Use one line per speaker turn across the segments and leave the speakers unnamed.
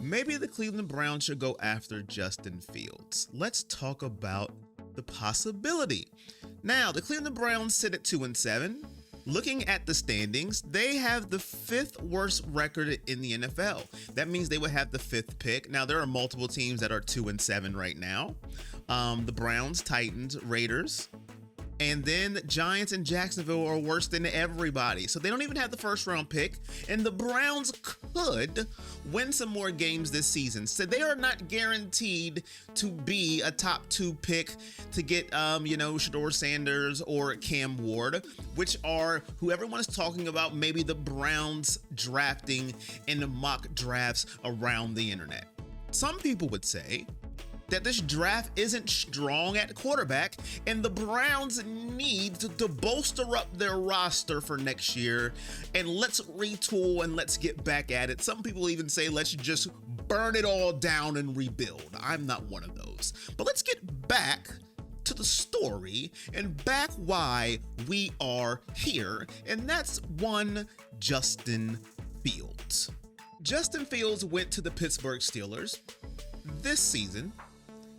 Maybe the Cleveland Browns should go after Justin Fields. Let's talk about the possibility. Now, the Cleveland Browns sit at 2-7. Looking at the standings, they have the 5th worst record in the NFL. That means they would have the 5th pick. Now, there are multiple teams that are 2-7 right now. The Browns, Titans, Raiders, and then Giants and Jacksonville are worse than everybody. So they don't even have the first round pick. And the Browns could win some more games this season. So they are not guaranteed to be a top 2 pick to get, Shedeur Sanders or Cam Ward, which are who everyone is talking about, maybe the Browns drafting in the mock drafts around the internet. Some people would say that this draft isn't strong at quarterback and the Browns need to bolster up their roster for next year, and let's retool and let's get back at it. Some people even say let's just burn it all down and rebuild. I'm not one of those. But let's get back to the story and back why we are here, and that's one Justin Fields. Justin Fields went to the Pittsburgh Steelers this season.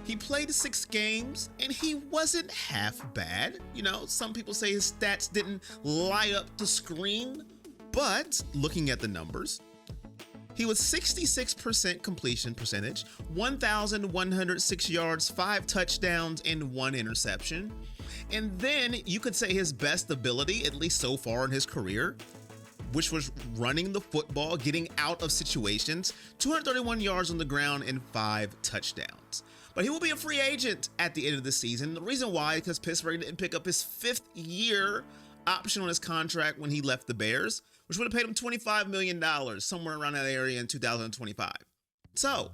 He played 6 games and he wasn't half bad. Some people say his stats didn't lie up to screen, but looking at the numbers, he was 66% completion percentage, 1,106 yards, 5 touchdowns, and 1 interception. And then you could say his best ability, at least so far in his career, which was running the football, getting out of situations, 231 yards on the ground and 5 touchdowns. But he will be a free agent at the end of the season. The reason why, because Pittsburgh didn't pick up his 5th year option on his contract when he left the Bears, which would have paid him $25 million, somewhere around that area in 2025. So,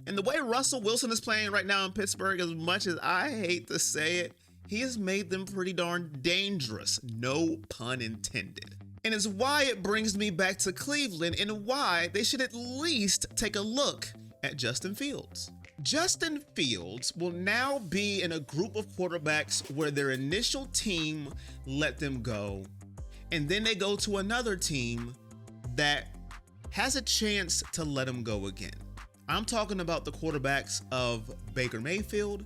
and the way Russell Wilson is playing right now in Pittsburgh, as much as I hate to say it, he has made them pretty darn dangerous, no pun intended. And it's why it brings me back to Cleveland and why they should at least take a look at Justin Fields. Justin Fields will now be in a group of quarterbacks where their initial team let them go, and then they go to another team that has a chance to let them go again. I'm talking about the quarterbacks of Baker Mayfield,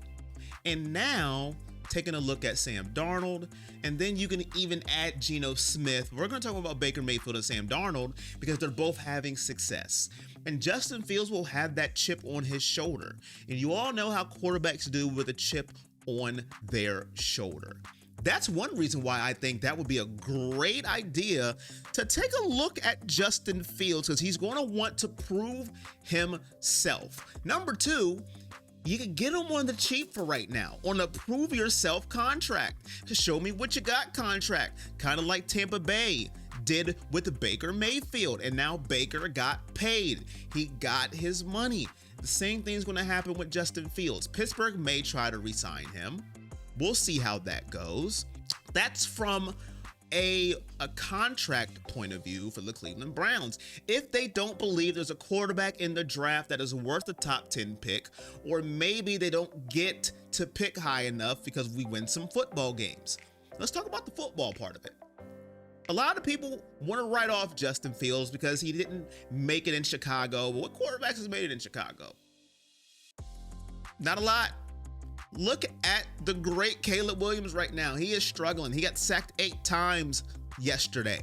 and now taking a look at Sam Darnold, and then you can even add Geno Smith. We're going to talk about Baker Mayfield and Sam Darnold because they're both having success. And Justin Fields will have that chip on his shoulder. And you all know how quarterbacks do with a chip on their shoulder. That's one reason why I think that would be a great idea to take a look at Justin Fields, because he's going to want to prove himself. Number 2, you can get him on the cheap for right now, on a prove yourself contract, to show me what you got contract, kind of like Tampa Bay did with Baker Mayfield, and now Baker got paid. He got his money. The same thing's going to happen with Justin Fields. Pittsburgh may try to re-sign him. We'll see how that goes. That's from a contract point of view for the Cleveland Browns. If they don't believe there's a quarterback in the draft that is worth a top 10 pick, or maybe they don't get to pick high enough because we win some football games. Let's talk about the football part of it. A lot of people want to write off Justin Fields because he didn't make it in Chicago. But what quarterbacks has made it in Chicago? Not a lot. Look at the great Caleb Williams right now. He is struggling. He got sacked 8 times yesterday.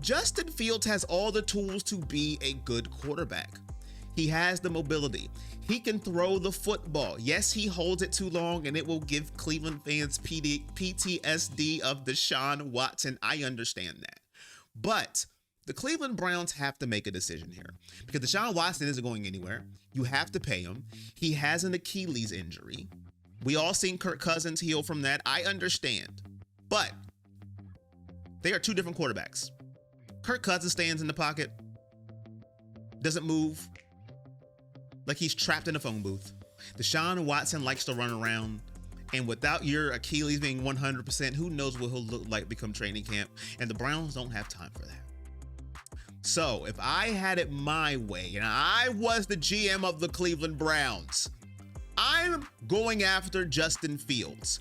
Justin Fields has all the tools to be a good quarterback. He has the mobility. He can throw the football. Yes, he holds it too long, and it will give Cleveland fans PTSD of Deshaun Watson. I understand that. But the Cleveland Browns have to make a decision here because Deshaun Watson isn't going anywhere. You have to pay him. He has an Achilles injury. We all seen Kirk Cousins heal from that. I understand. But they are 2 different quarterbacks. Kirk Cousins stands in the pocket, doesn't move, like he's trapped in a phone booth. Deshaun Watson likes to run around, and without your Achilles being 100%, who knows what he'll look like become training camp, and the Browns don't have time for that. So if I had it my way and I was the GM of the Cleveland Browns, I'm going after Justin Fields.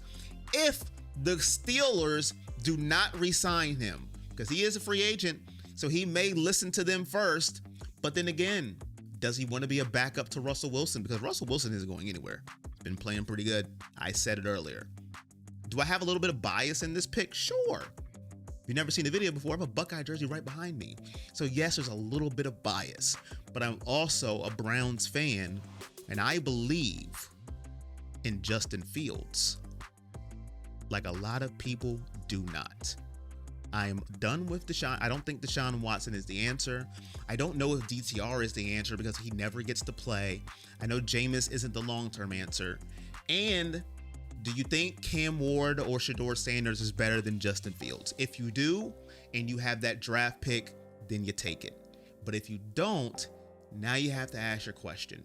If the Steelers do not re-sign him, because he is a free agent, so he may listen to them first. But then again, Does he want to be a backup to Russell Wilson? Because Russell Wilson isn't going anywhere. He's been playing pretty good. I said it earlier. Do I have a little bit of bias in this pick? Sure. If you've never seen the video before, I have a Buckeye jersey right behind me. So yes, there's a little bit of bias, but I'm also a Browns fan, and I believe in Justin Fields like a lot of people do not. I am done with Deshaun. I don't think Deshaun Watson is the answer. I don't know if DTR is the answer because he never gets to play. I know Jameis isn't the long-term answer. And do you think Cam Ward or Shedeur Sanders is better than Justin Fields? If you do, and you have that draft pick, then you take it. But if you don't, now you have to ask your question.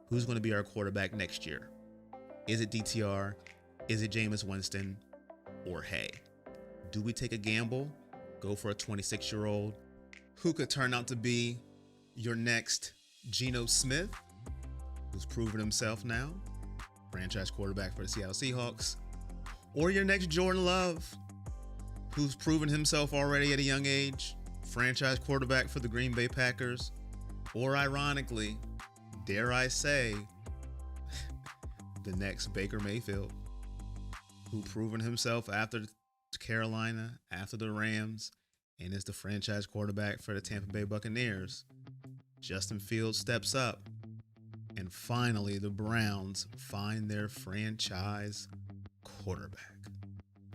Who's going to be our quarterback next year? Is it DTR? Is it Jameis Winston? Or hey, do we take a gamble, go for a 26-year-old who could turn out to be your next Geno Smith, who's proven himself now, franchise quarterback for the Seattle Seahawks, or your next Jordan Love, who's proven himself already at a young age, franchise quarterback for the Green Bay Packers, or ironically, dare I say, the next Baker Mayfield, who proven himself after Carolina, after the Rams, and is the franchise quarterback for the Tampa Bay Buccaneers. Justin Fields steps up, and finally the Browns find their franchise quarterback.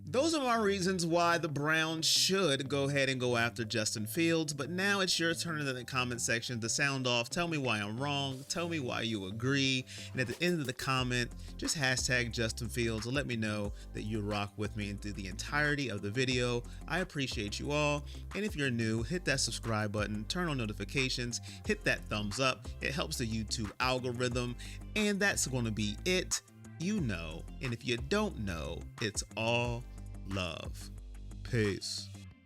Those are my reasons why the Browns should go ahead and go after Justin Fields, but now it's your turn in the comment section to sound off. Tell me why I'm wrong. Tell me why you agree. And at the end of the comment, just hashtag Justin Fields and let me know that you rock with me through the entirety of the video. I appreciate you all. And if you're new, hit that subscribe button, turn on notifications, hit that thumbs up. It helps the YouTube algorithm. And that's going to be it. You know, and if you don't know, it's all love. Peace.